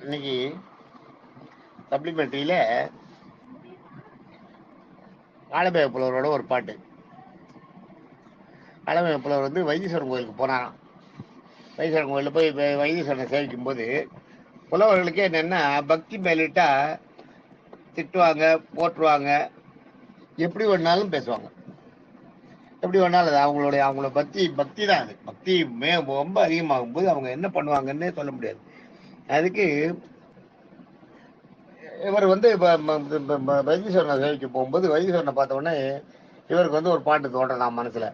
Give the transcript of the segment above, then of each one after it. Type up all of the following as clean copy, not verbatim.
இன்னைக்கு சப்ளிமெண்ட்ரியில ஆலமேய புலவரோட ஒரு பாட்டு. ஆலமேய புலவர் வந்து வைத்தீஸ்வரன் கோயிலுக்கு போனாராம். வைத்தீஸ்வரன் கோயிலில் போய் வைத்தீஸ்வரனை சேவிக்கும் போது புலவர்களுக்கு என்னென்னா, பக்தி மேலிட்டா திட்டுவாங்க, போற்றுவாங்க, எப்படி வேணாலும் பேசுவாங்க. எப்படி வேணாலும் அது அவங்களோட பக்தி தான். அது பக்தி ரொம்ப அதிகமாகும் போது அவங்க என்ன பண்ணுவாங்கன்னே சொல்ல முடியாது. அதுக்கு இவர் வந்து வைத்தீஸ்வரனை சேவிக்க போகும்போது வைத்தீஸ்வரனை பார்த்த உடனே இவருக்கு வந்து ஒரு பாட்டு தோன்றலாம் மனசுல.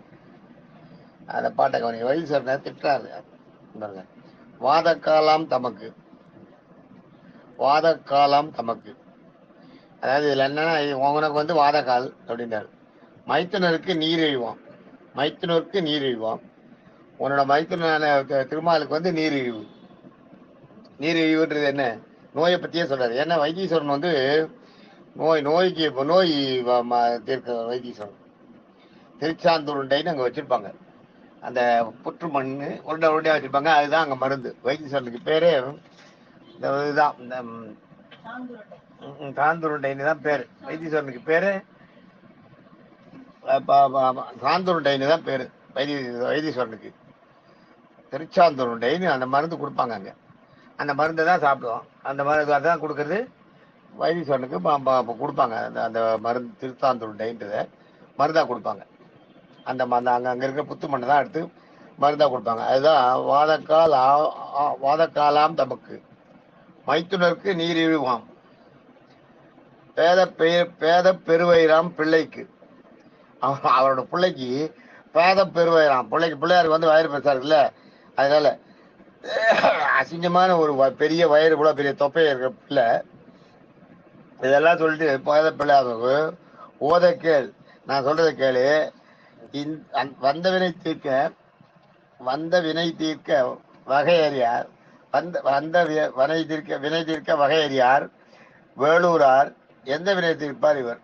அந்த பாட்டை கவனிங்க. வைத்தீஸ்வரனை திட்டுறாரு பாருங்க. வாதக்காலாம் தமக்கு, வாதக்காலாம் தமக்கு. அதாவது இதுல என்னன்னா, உனக்கு வந்து வாதக்கால் அப்படின்றாரு. மைத்துனருக்கு நீர் இழிவான், மைத்துனருக்கு நீர் இழிவான். உன்னோட மைத்துனான திருமாலுக்கு வந்து நீர் இழிவு. நீர் இழிவுன்றது என்ன? நோயை பத்தியே சொல்றாரு. ஏன்னா வைத்தீஸ்வரன் வந்து நோய்க்கு நோய் தீர்க்க வைத்தீஸ்வரன். திருச்சாந்துருண்டைன்னு அங்க வச்சிருப்பாங்க. அந்த புற்று மண் உருண்டை உருண்டையா வச்சிருப்பாங்க. அதுதான் அங்க மருந்து. வைத்தீஸ்வரனுக்கு பேரே இந்த இதுதான். இந்த சாந்துருண்டைன்னு தான் பேரு. வைத்தீஸ்வரனுக்கு பேரு சாந்துருண்டைன்னு தான் பேரு வைத்தீஸ்வரனுக்கு. திருச்சாந்துருண்டைன்னு அந்த மருந்து கொடுப்பாங்க அங்க. அந்த மருந்து தான் சாப்பிடுவோம். அந்த மருந்து அதான் கொடுக்கறது வைத்தீஸ்வரனுக்கு கொடுப்பாங்க. அந்த மருந்து திருச்சாந்துருண்டைன்றத மருந்தா கொடுப்பாங்க. அந்த அங்க இருக்கிற புத்து மண்ணை தான் எடுத்து மருந்தா கொடுப்பாங்க. அதுதான் வாதக்காலாம் தமக்கு, மைத்துனருக்கு நீர் இழுவாம், பேத பெருவயிராம் பிள்ளைக்கு. அவரோட பிள்ளைக்கு பேத பெருவயிராம். பிள்ளையாருக்கு வந்து வயிறு பெருசா இருக்குல்ல, அதனால அசிங்கமான ஒரு பெரிய வயிறு கூட பெரிய தொப்பை இருக்கிற பிள்ளை. இதெல்லாம் சொல்லிட்டு பேத பிள்ளையாருக்கு ஓத கேள், நான் சொல்றதை கேளு. வந்த வினை தீர்க்க வகையறியார், வினை தீர்க்க வகையறியார் வேலூரார் எந்த வினை தீர்ப்பார் இவர்.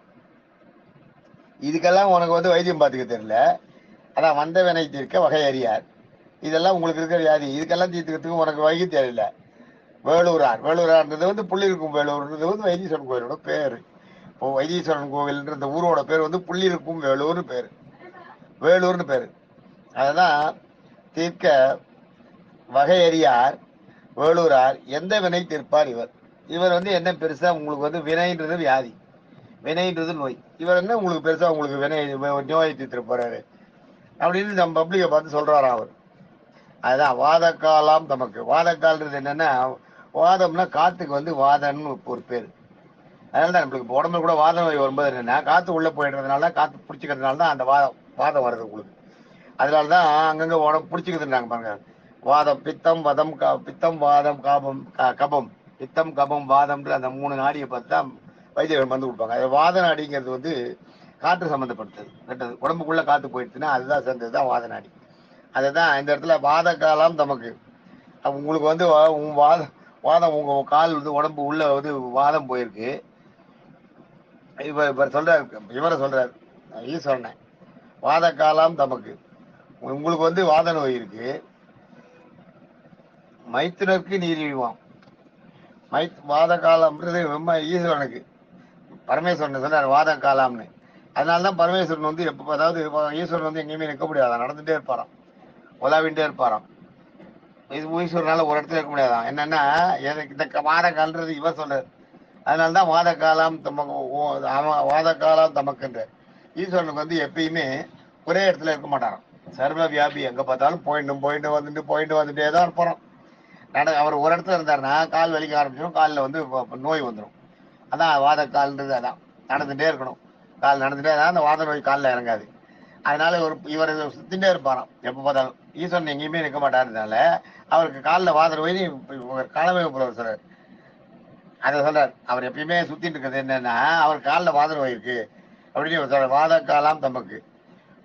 இதுக்கெல்லாம் உனக்கு வந்து வைத்தியம் பார்த்துக்க தெரியல. அதான் வந்த வினை தீர்க்க வகையறியார். இதெல்லாம் உங்களுக்கு இருக்கிற வியாதி. இதுக்கெல்லாம் தீர்த்துக்கிறதுக்கு உனக்கு வைத்தியம் தெரியல. வேலூரார்ன்றது வந்து புள்ளிருக்கும் வேலூர்ன்றது வந்து வைத்தீஸ்வரன் கோயிலோட பேரு. இப்போ வைத்தீஸ்வரன் கோவில்ன்ற இந்த ஊரோட பேர் வந்து புள்ளிருக்கும் வேலூர்னு பேரு, வேலூர்னு பேரு. அதுதான் தீர்க்க வகையறியார் வேலூரார் எந்த வினை தீர்ப்பார் இவர். இவர் வந்து என்ன பெருசா உங்களுக்கு வந்து வினைன்றது வியாதி, வினைன்றது நோய். இவர் என்ன உங்களுக்கு பெருசா உங்களுக்கு நோயை தீர்த்து போறாரு அப்படின்னு நம்ம பப்ளிக்கை பார்த்து சொல்றாரா அவர். அதுதான் வாதக்காலாம் தமக்கு. வாதக்கால்ன்றது என்னன்னா, வாதம்னா காத்துக்கு வந்து வாதம்னு ஒரு பேர். அதனாலதான் நம்மளுக்கு உடம்புல கூட வாத நோய் வரும்போது என்னன்னா, காத்து உள்ள போயிடுறதுனால, காத்து பிடிச்சிக்கிறதுனால தான் அந்த வாதம் வருது உங்களுக்கு. அதனாலதான் அங்கங்க உடம்பு பிடிச்சிக்கிறதுனாங்க பாருங்க. வாதம், பித்தம், வதம், பித்தம், வாதம், கபம். பித்தம், கபம், வாதம்ன்ற அந்த 3 நாடியை பார்த்து தான் வைத்தியர்கள் மருந்து கொடுப்பாங்க. அது வாத நாடிங்கிறது வந்து காற்று சம்மந்தப்படுத்தது. உடம்புக்குள்ள காத்து போயிடுச்சுன்னா அதுதான் சேர்ந்தது தான் வாத நாடி. அதுதான் இந்த இடத்துல வாத காலம் தமக்கு. உங்களுக்கு வந்து வாதம் உங்க கால் வந்து உடம்பு உள்ள வந்து வாதம் போயிருக்கு. இவர் சொல்றாரு, இவரை சொல்றாரு ஈஸ்வரனை. வாத காலம் தமக்கு, உங்களுக்கு வந்து வாத நோய் இருக்கு. மைத்துனருக்கு நீர் இழிவாம். வாத காலம்ன்றது ரொம்ப ஈஸ்வரனுக்கு, பரமேஸ்வரன் சொன்னார் வாத காலம்னு. அதனாலதான் பரமேஸ்வரன் வந்து எப்ப, அதாவது ஈஸ்வரன் வந்து எங்கேயுமே நிற்க முடியாதான், நடந்துட்டே இருப்பாராம், உலாவிண்டே இருப்பாராம். ஈஸ்வரனால ஒரு இடத்துல இருக்க முடியாதான். என்னன்னா இந்த வாத காலன்றது இவர் சொல்றாரு. அதனாலதான் வாத காலம் வாத காலம் தமக்குன்ற. ஈஸ்வரனுக்கு வந்து எப்பயுமே ஒரே இடத்துல இருக்க மாட்டாராம். சர்வ வியாபி, எங்க பார்த்தாலும் போயிட்டு வந்துட்டே தான் இருப்பாராம். அவர் ஒரு இடத்துல இருந்தாருன்னா கால் வலிக்க ஆரம்பிச்சிடும், காலில் வந்து நோய் வந்துடும். அதான் வாத கால்ன்றது. அதான் நடந்துட்டே இருக்கணும், கால் நடந்துட்டே தான் அந்த வாத நோய் காலில் இறங்காது. அதனால இவர் சுத்திட்டே இருப்பாராம் எப்ப பார்த்தாலும். ஈஸ்வரன் எங்கேயுமே நிற்க மாட்டாருனால அவருக்கு காலில் வாத நோய் காலமே புலவர் சொல்றாரு. அதை சொல்றாரு. அவர் எப்பயுமே சுத்திட்டு இருக்கிறது என்னன்னா, அவர் காலில் வாத நோய் இருக்கு அப்படின்னு சொல்றாரு. வாத காலம் தமக்கு,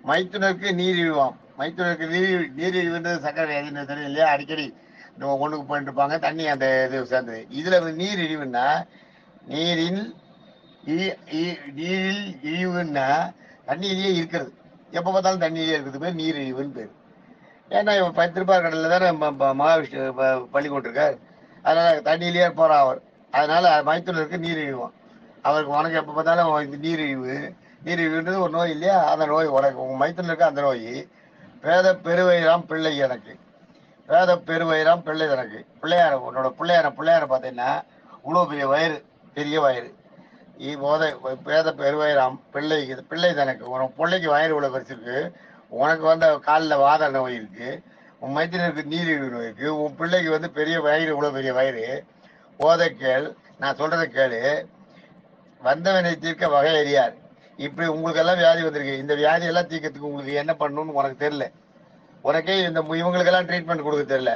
மைத்துனருக்கு நீர் இழிவாம். மைத்துனருக்கு நீரிழிவுன்றது சக்கரை வியாதின்னு தெரியும் இல்லையா. அடிக்கடி ஒண்ணுக்கு போயிட்டு இருப்பாங்க, தண்ணி அந்த இது சேர்ந்தது. இதுல நீர் இழிவுன்னா, நீரில் நீரில் இழிவுன்னா தண்ணியிலேயே இருக்கிறது. எப்ப பார்த்தாலும் தண்ணியிலேயே இருக்கிறது பேர் நீர் இழிவுன்னு பேர். ஏன்னா இவர் 10 ரூபாய் கடல்ல தானே மகாவிஷ்ணு பள்ளி கொண்டிருக்கார். அதனால தண்ணியிலேயே போறான் அவர். அதனால மைத்துனருக்கு நீரிழிவான். அவருக்கு உனக்கு எப்ப பார்த்தாலும் இது நீரிழிவுன்றது ஒரு நோய் இல்லையா? அந்த நோய் உனக்கு உங்க மைத்துனருக்கு அந்த நோய். வேத பெருவயிராம் பிள்ளை எனக்கு, வேத பெருவயிராம் பிள்ளை எனக்கு. பிள்ளையார உன்னோட பிள்ளையார பார்த்தீங்கன்னா இவ்வளோ பெரிய வயிறு, பெரிய வயிறு. போதை பேத பெருவயிராம் பிள்ளை, இது பிள்ளை தனக்கு. உனக்கு பிள்ளைக்கு வயிறு இவ்வளோ வச்சிருக்கு, உனக்கு வந்து காலில் வாத நோய் இருக்கு, உன் மைத்தினருக்கு நீரிழிவு நோய் இருக்கு, உன் பிள்ளைக்கு வந்து பெரிய வயிறு, இவ்வளோ பெரிய வயிறு. போதை கேள், நான் சொல்றதை கேளு. வந்தவனை தீர்க்க வகை அறியார். இப்படி உங்களுக்கு எல்லாம் வியாதி வந்திருக்கு. இந்த வியாதி எல்லாம் தீர்க்கறதுக்கு உங்களுக்கு என்ன பண்ணணும்னு உனக்கு தெரியல. உனக்கே இந்த இவங்களுக்கெல்லாம் ட்ரீட்மெண்ட் கொடுக்க தெரியல.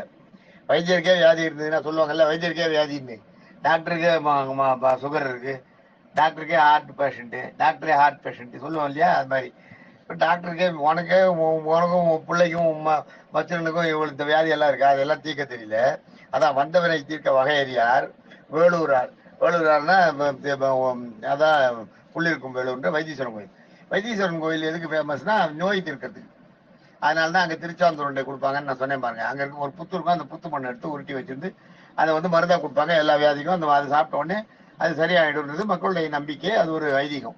வைத்தியருக்கே வியாதி இருந்ததுன்னா சொல்லுவாங்கல்ல, வைத்தியருக்கே வியாதின்னு. டாக்டருக்கே சுகர் இருக்கு, டாக்டருக்கே ஹார்ட் பேஷண்ட்டு, டாக்டரே ஹார்ட் பேஷண்ட்டு சொல்லுவோம் இல்லையா? அது மாதிரி இப்போ டாக்டருக்கே உனக்கே உனக்கும் உன் பிள்ளைக்கும் மச்சனுக்கும் இவ்வளோ இந்த வியாதி எல்லாம் இருக்கு, அதெல்லாம் தீர்க்க தெரியல. அதான் வந்தவனை தீர்க்க வகையறியார் வேலூரார். வேலூரார்னா அதான் புள்ளிருக்கும் வேலூர்ன்ற வைத்தீஸ்வரன் கோயில். வைத்தீஸ்வரன் கோயில் எதுக்கு ஃபேமஸ்னா நோய் தீர்க்கறதுக்கு. அதனால தான் அங்கே திருச்சாந்தூர் உருண்டை கொடுப்பாங்கன்னு நான் சொன்னேன் பாருங்க. அங்கே இருக்க ஒரு புத்து இருக்கும், அந்த புத்து மண்ணை எடுத்து உருட்டி வச்சிருந்து அதை வந்து மருந்தாக கொடுப்பாங்க எல்லா வியாதிக்கும். அந்த அது சாப்பிட்ட உடனே அது சரியாயிடும்ன்றது மக்களுடைய நம்பிக்கை, அது ஒரு ஐதீகம்.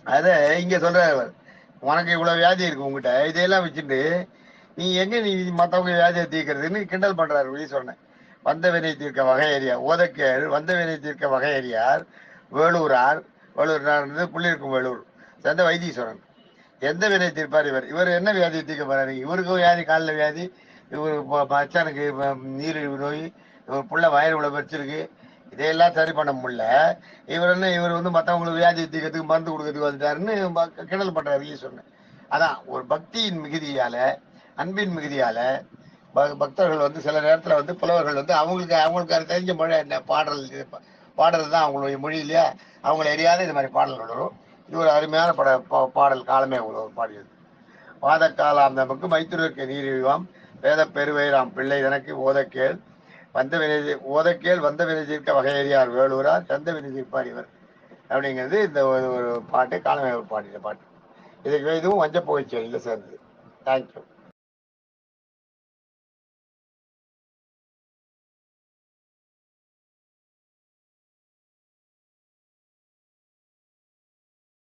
அதை இங்க சொல்றாரு, உனக்கு இவ்வளவு வியாதி இருக்கு உங்ககிட்ட, இதையெல்லாம் வச்சுட்டு நீ எங்க நீ மற்றவங்க வியாதியை தீர்க்கறதுன்னு கிண்டல் பண்றாரு வெளியே சொன்னேன். வந்த வினை தீர்க்க வகையறியார் ஓதக்கேள், வந்த வினை தீர்க்க வகையறியார் வேலூரார். வேலூர்னார் புள்ளிருக்கும் வேலூர் சேர்ந்த வைத்தீஸ்வரன். எந்த வினை தீர்ப்பார் இவர்? இவர் என்ன வியாதியை தீர்க்க போறாரு? இவருக்கும் வியாதி, காலில் வியாதி, இவரு மச்சானுக்கு நீரிழிவு நோய், இவர் புள்ள வயிறு இவ்வளவு வச்சிருக்கு, இதையெல்லாம் சரி பண்ண முடியல. இவர் வந்து மற்றவங்களுக்கு வியாதி தீர்க்கறதுக்கு மருந்து கொடுக்கறதுக்கு வந்துட்டாருன்னு கிண்டல் பண்றாரு சொன்னேன். அதான் ஒரு பக்தியின் மிகுதியால, அன்பின் மிகுதியால பக்தர்கள் வந்து சில நேரத்துல வந்து புலவர்கள் வந்து அவங்களுக்கு அது தெரிஞ்ச மொழி என்ன பாடுறது தான் அவங்களுடைய மொழி இல்லையா? அவங்களை எரியாத இது மாதிரி பாடல்கள் வரும். இது ஒரு அருமையான பாடல். காலமே பாடியது. வாதக்காலாம் நமக்கு மைத்துனருக்கு நீரிழிவாம் வேத பெருவயிராம் பிள்ளை எனக்கு ஓதக்கேள் வந்த வினை ஓதக்கேள் வந்த வினை தீர்க்க வகையறியார் வேலூரார் சந்த வினை தீர்ப்பார் இவர். அப்படிங்கிறது இந்த ஒரு பாட்டு, காலமே பாடிய பாட்டு. இதுவும் வஞ்ச புகைச்சொல்லில் சேர்ந்தது. தேங்க்யூ.